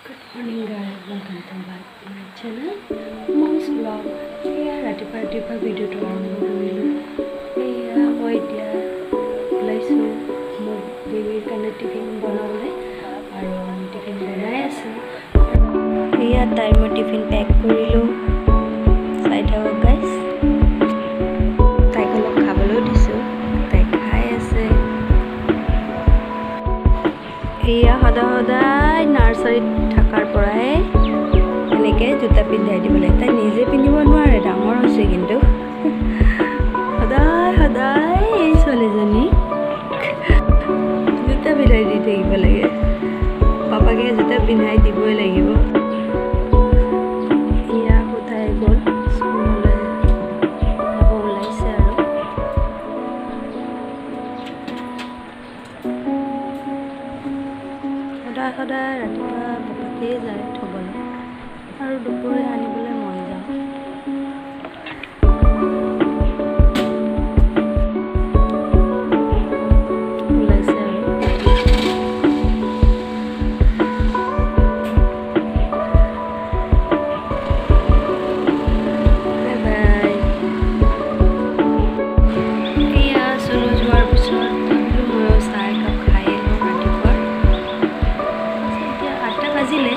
Good morning guys, welcome to back to my channel. Mom's vlog. ৰাতিপুৱা ভিডিঅ'টো আৰম্ভ কৰিলোঁ। মই এতিয়া ওলাইছোঁ মোৰ বেবীৰ কাৰণে টিফিন বনাবলৈ আৰু আমি টিফিন বনাই আছোঁ। তাই মই টিফিন পেক কৰিলোঁ। চাই থাকক গাইজ। তাইক অলপ খাবলৈও দিছোঁ। তাই খাই আছে। সদায় নাৰ্চাৰীত থকাৰ পৰাই এনেকৈ জোতা পিন্ধাই দিব লাগে। তাই নিজে পিন্ধিব নোৱাৰে, ডাঙৰ হৈছে কিন্তু সদায় এই ছোৱালীজনী জোতা পিন্ধাই দি থাকিব লাগে। পাপাকে জোতা পিন্ধাই দিবই লাগিব। তাই গ'ল স্কুললৈ যাব ওলাইছে আৰু সদায় ৰাতিপুৱা পাপাকেই যায় থ'বলৈ আৰু দুপৰীয়া আনিবলৈ মই যাওঁ। ওলাইছে আৰু বাই বাই। চলো যোৱাৰ পিছত ময়ো চাহ একাপ খাই লওঁ ৰাতিপুৱা। এতিয়া 8টা বাজিলে।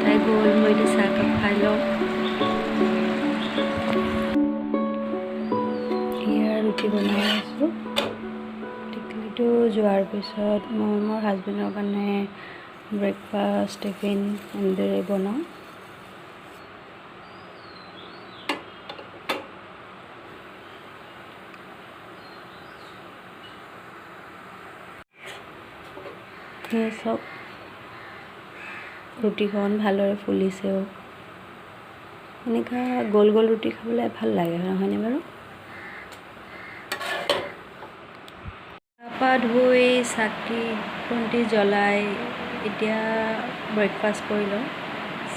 তাই গ'ল, মই এতিয়া চাহ একাপ খাই লওঁ। ৰুটি বনাই আছোঁ। টিকলিটো যোৱাৰ পিছত মই মোৰ হাজবেণ্ডৰ কাৰণে ব্ৰেকফাষ্ট টিফিন এনেদৰে বনাওঁ। সেয়ে চব ৰুটিখন ভালদৰে ফুলিছেও। এনেকুৱা গোল গোল ৰুটি খাবলৈ ভাল লাগে, নহয়নে বাৰু? গা ধুই চাকি বন্তি জ্বলাই এতিয়া ব্ৰেকফাষ্ট কৰি লওঁ।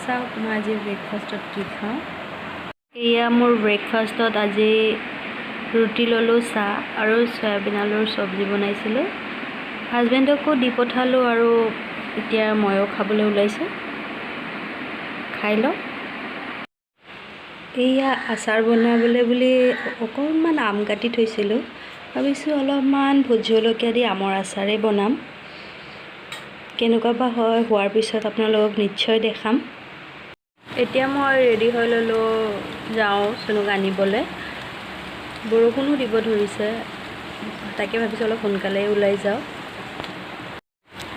চাওক মই আজি ব্ৰেকফাষ্টত কি খাওঁ। মোৰ ব্ৰেকফাষ্টত আজি ৰুটি ল'লোঁ, চাহ আৰু চয়াবিন আলুৰ চব্জি বনাইছিলোঁ। হাজবেণ্ডকো দি পঠালোঁ আৰু এতিয়া ময়ো খাবলৈ ওলাইছোঁ। খাই লওঁ। আচাৰ বনাবলৈ বুলি অকণমান আম কাটি থৈছিলোঁ। ভাবিছোঁ অলপমান ভোট জলকীয়া দি আমৰ আচাৰেই বনাম। কেনেকুৱা বা হয়, হোৱাৰ পিছত আপোনালোকক নিশ্চয় দেখাম। এতিয়া মই ৰেডি হৈ ল'লোঁ, যাওঁ চুনুক আনিবলৈ। বৰষুণো দিব ধৰিছে, তাকে ভাবিছোঁ অলপ সোনকালে ওলাই যাওঁ।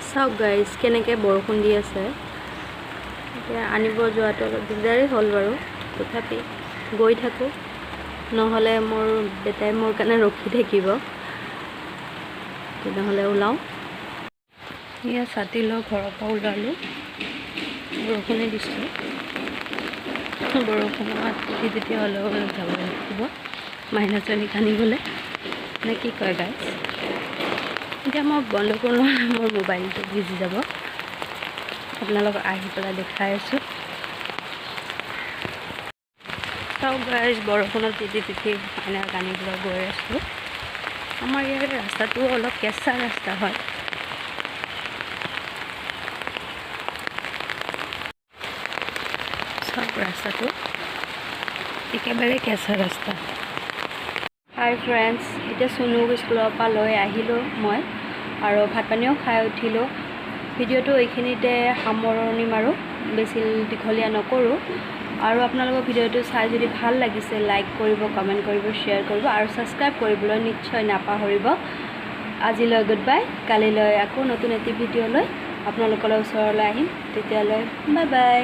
চাওক গাইজ কেনেকৈ বৰষুণ দি আছে। এতিয়া আনিব যোৱাটো অলপ দিগদাৰেই হ'ল বাৰু, তথাপি গৈ থাকোঁ, নহ'লে মোৰ দেউতাই মোৰ কাৰণে ৰখি থাকিব। তেনেহ'লে ওলাওঁ। ছাতি লৈ ঘৰৰ পৰা ওলালোঁ। বৰষুণে দিছোঁ। বৰষুণত যেতিয়া হ'লেও যাব লাগিব মাইনাজনীক আনিবলৈ, নে কি কয় গাইজ? এতিয়া মই বন্ধ কৰোঁ, মোৰ মোবাইলটো ভিজি যাব। আপোনালোকক আহি পেলাই দেখাই আছোঁ। চাওক গাইজ, বৰষুণত তিতি মাইনাক আনিবলৈ গৈ আছোঁ। আমাৰ ইয়াৰ ৰাস্তাটো অলপ কেঁচা ৰাস্তা হয়। চাওক ৰাস্তাটো একেবাৰে কেঁচা ৰাস্তা। হাই ফ্ৰেণ্ডছ, এতিয়া চুনুক স্কুলৰ পৰা লৈ আহিলোঁ মই আৰু ভাত পানীও খাই উঠিলোঁ। ভিডিঅ'টো এইখিনিতে সামৰণি মাৰোঁ, বেছি দীঘলীয়া নকৰোঁ। আৰু আপোনালোকৰ ভিডিঅ'টো চাই যদি ভাল লাগিছে লাইক কৰিব, কমেণ্ট কৰিব, শ্বেয়াৰ কৰিব আৰু ছাবস্ক্ৰাইব কৰিবলৈ নিশ্চয় নাপাহৰিব। আজিলৈ গুড বাই। কালিলৈ আকৌ নতুন এটি ভিডিঅ' লৈ আপোনালোকৰ ওচৰলৈ আহিম। তেতিয়ালৈ বাই বাই।